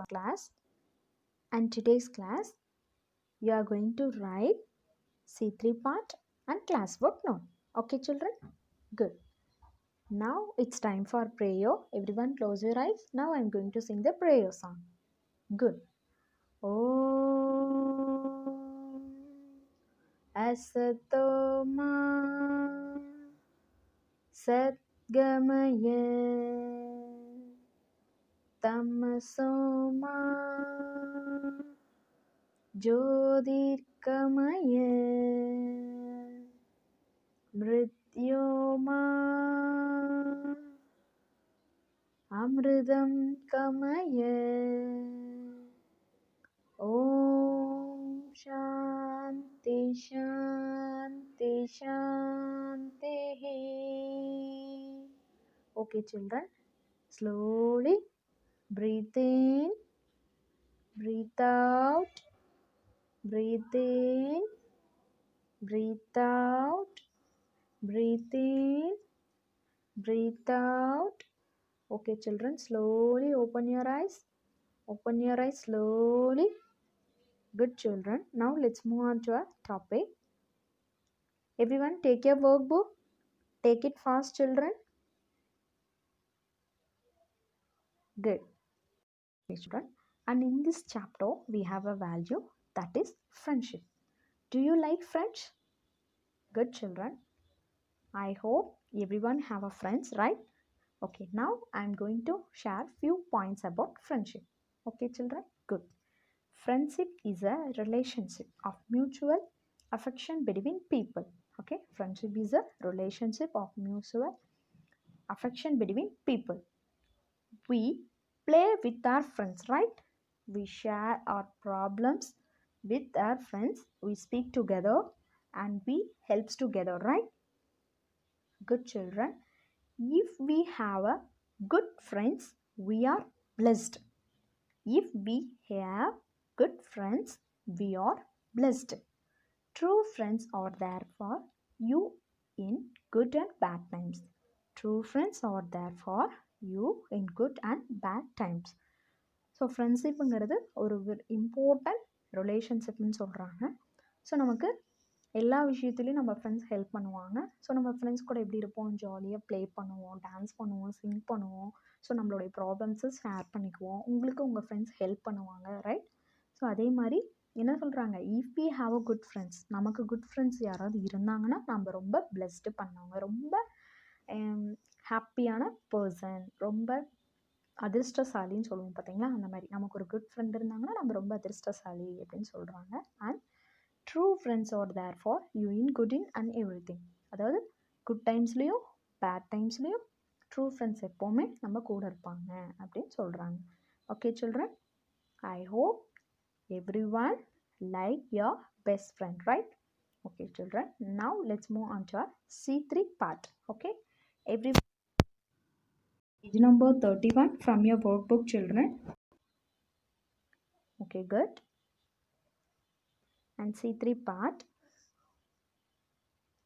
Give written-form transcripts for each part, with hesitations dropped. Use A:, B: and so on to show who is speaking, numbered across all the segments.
A: class, and today's class you are going to write C3 part and classwork note. Okay children? Good. Now it's time for prayer. Everyone close your eyes. Now I'm going to sing the prayer song. Good. Om Asatoma Satgamaya Tamasoma Jyotirgamaya Mrityoma Amritam Kamaya. Om Shanti Shanti Shanti. Okay children, slowly breathe in, breathe out, breathe in, breathe out, breathe in, breathe out. Okay children, slowly open your eyes. Open your eyes slowly. Good children. Now let's move on to our topic. Everyone take your workbook. Take it fast children. Good. Okay, children. And in this chapter we have a value that is friendship. Do you like friends? Good children. I hope everyone have a friends, right? Okay, now I'm going to share few points about friendship. Okay children. Good. Friendship is a relationship of mutual affection between people. Okay, friendship is a relationship of mutual affection between people. We play with our friends, right? We share our problems with our friends. We speak together and we helps together, right? Good children. If we have a good friends, we are blessed. If we have good friends, we are blessed. True friends are there for you in good and bad times. True friends are there for you in good and bad times. So ஃப்ரெண்ட்ஷிப்புங்கிறது ஒரு important ரிலேஷன்ஷிப்னு சொல்கிறாங்க. So நமக்கு எல்லா விஷயத்துலையும் நம்ம friends help பண்ணுவாங்க. So நம்ம ஃப்ரெண்ட்ஸ் கூட எப்படி இருப்போம், ஜாலியாக ப்ளே பண்ணுவோம், டான்ஸ் பண்ணுவோம், சிங் பண்ணுவோம். ஸோ நம்மளுடைய ப்ராப்ளம்ஸை ஷேர் பண்ணிக்குவோம். உங்களுக்கு உங்கள் ஃப்ரெண்ட்ஸ் ஹெல்ப் பண்ணுவாங்க, ரைட்? ஸோ அதே மாதிரி என்ன சொல்கிறாங்க, if we have a good friends, நமக்கு குட் ஃப்ரெண்ட்ஸ் யாராவது இருந்தாங்கன்னா நம்ம ரொம்ப பிளெஸ்டு பண்ணவங்க, ரொம்ப ஹாப்பியான பர்சன், ரொம்ப அதிர்ஷ்டசாலின்னு சொல்லுவோம் பார்த்தீங்களா, அந்த மாதிரி நமக்கு ஒரு குட் ஃப்ரெண்ட் இருந்தாங்கன்னா நம்ம ரொம்ப அதிர்ஷ்டசாலி அப்படின்னு சொல்கிறாங்க. And true friends are there for you in good in and everything. அதாவது குட் டைம்ஸ்லேயும் பேட் டைம்ஸ்லேயும் ட்ரூ ஃப்ரெண்ட்ஸ் எப்போவுமே நம்ம கூட இருப்பாங்க அப்படின்னு சொல்கிறாங்க. Okay children, I hope everyone like your best friend, right? Okay children, now let's move on to our C3 part. Okay, everyone, page number 31 from your workbook children. Okay, good. And C3 part,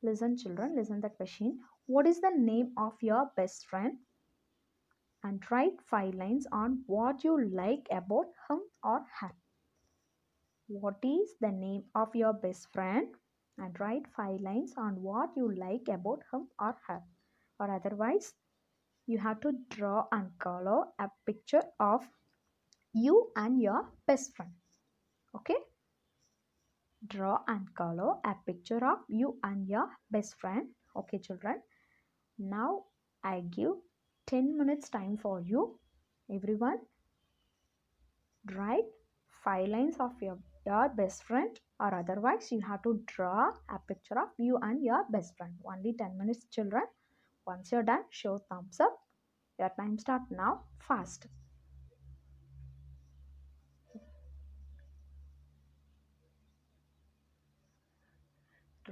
A: listen children, listen the question. What is the name of your best friend? And write 5 lines on what you like about him or her. What is the name of your best friend? And write 5 lines on what you like about him or her. Or otherwise, you have to draw and color a picture of you and your best friend. Okay? Draw and color a picture of you and your best friend. Okay, children. Now, I give 10 minutes time for you. Everyone, write 5 lines of your best friend, or otherwise you have to draw a picture of you and your best friend. Only 10 minutes children. Once you're done, show thumbs up. Your time start now. Fast.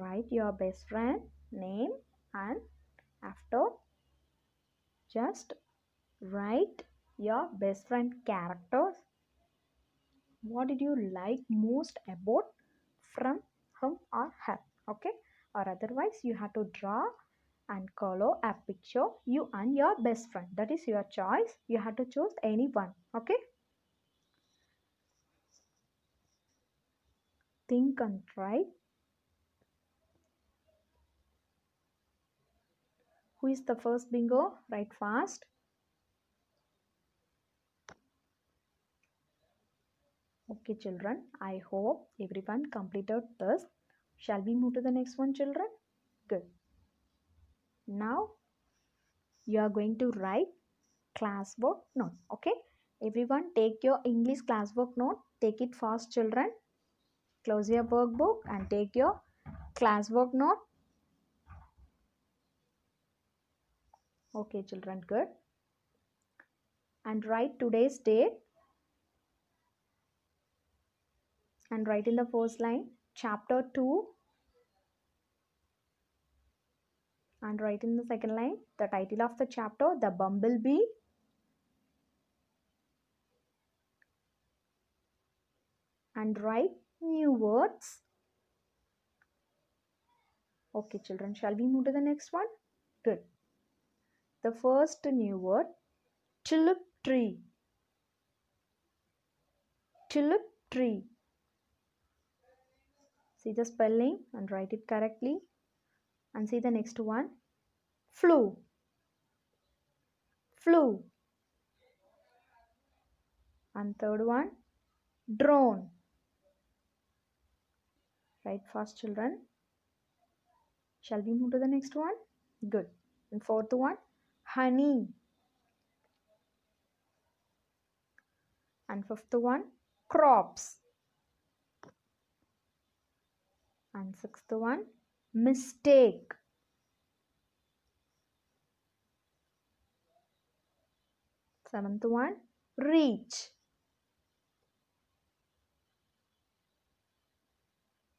A: Write your best friend name and after just write your best friend characters. What did you like most about from him or her? Okay, or otherwise you have to draw and color a picture you and your best friend. That is your choice. You have to choose any one. Okay, think and write. Who is the first bingo? Write fast. Okay, children. I hope everyone completed this. Shall we move to the next one, children? Good. Now you are going to write classwork note. Okay. Everyone take your English classwork note. Take it fast, children. Close your workbook and take your classwork note. Okay, children. Good. And write today's date. And write in the first line chapter 2. And write in the second line the title of the chapter, The Bumblebee. And write new words. Okay, children, shall we move to the next one? Good. The first new word, tulip tree. Tulip tree. See the spelling and write it correctly. And see the next one, flew. Flew. And third one, drone. Write fast, children. Shall we move to the next one? Good. And fourth one, honey. And fifth one, crops. And sixth one, mistake. Seventh one, reach.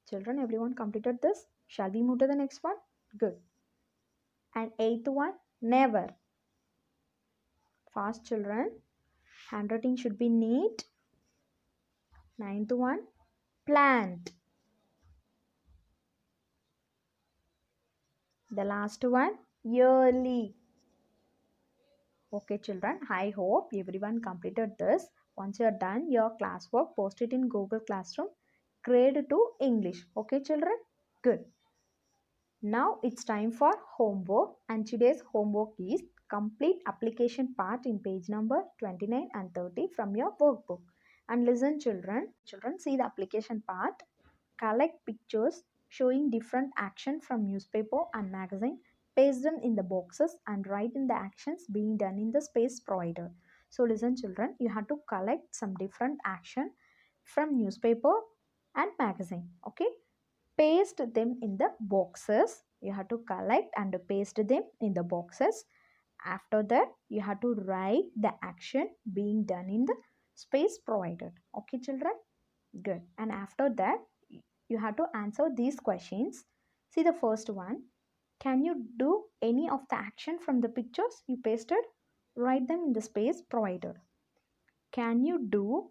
A: Children, everyone completed this? Shall we move to the next one? Good. And eighth one, never. Fast, children. Handwriting should be neat. Ninth one, plant. The last one, yearly. Okay, children, I hope everyone completed this. Once you are done your classwork, post it in Google Classroom. Grade to English. Okay, children? Good. Now it's time for homework, and today's homework is complete application part in page number 29 and 30 from your workbook. And listen, children. Children, see the application part. Collect pictures showing different action from newspaper and magazine. Paste them in the boxes and write in the actions being done in the space provided. So listen, children, you have to collect some different action from newspaper and magazine. Okay. Paste them in the boxes. You have to collect and paste them in the boxes. After that, you have to write the action being done in the space provided. Okay, children? Good. And after that, you have to answer these questions. See the first one. Can you do any of the action from the pictures you pasted? Write them in the space provided. Can you do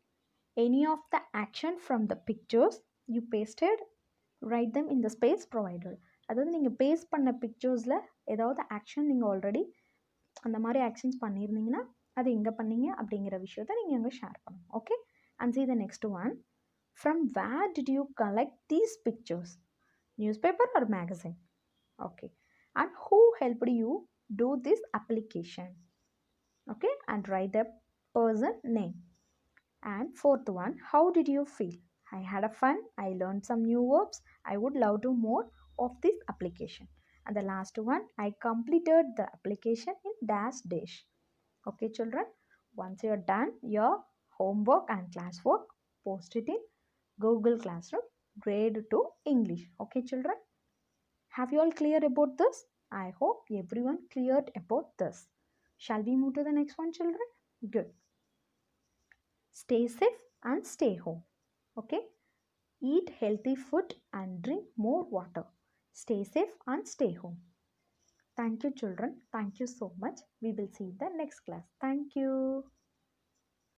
A: any of the action from the pictures you pasted? Write them in the space provided. அதாவது நீங்கள் paste பண்ண பிக்சர்ஸில் ஏதாவது action நீங்கள் already அந்த மாதிரி actions பண்ணியிருந்தீங்கன்னா அது எங்கே பண்ணீங்க அப்படிங்கிற விஷயத்த நீங்கள் அங்கே ஷேர் பண்ணணும். Okay. And see the next one. From where did you collect these pictures? Newspaper or magazine? Okay. And who helped you do this application? Okay. And write the person name. And fourth one, how did you feel? I had a fun. I learned some new verbs. I would love to more of this application. And the last one, I completed the application in dash dash. Okay, children. Once you are done your homework and classwork, post it in Google Classroom. Grade to English. Okay, children. Have you all clear about this? I hope everyone cleared about this. Shall we move to the next one, children? Good. Stay safe and stay home. Okay. Eat healthy food and drink more water. Stay safe and stay home. Thank you, children. Thank you so much. We will see you in the next class. Thank you.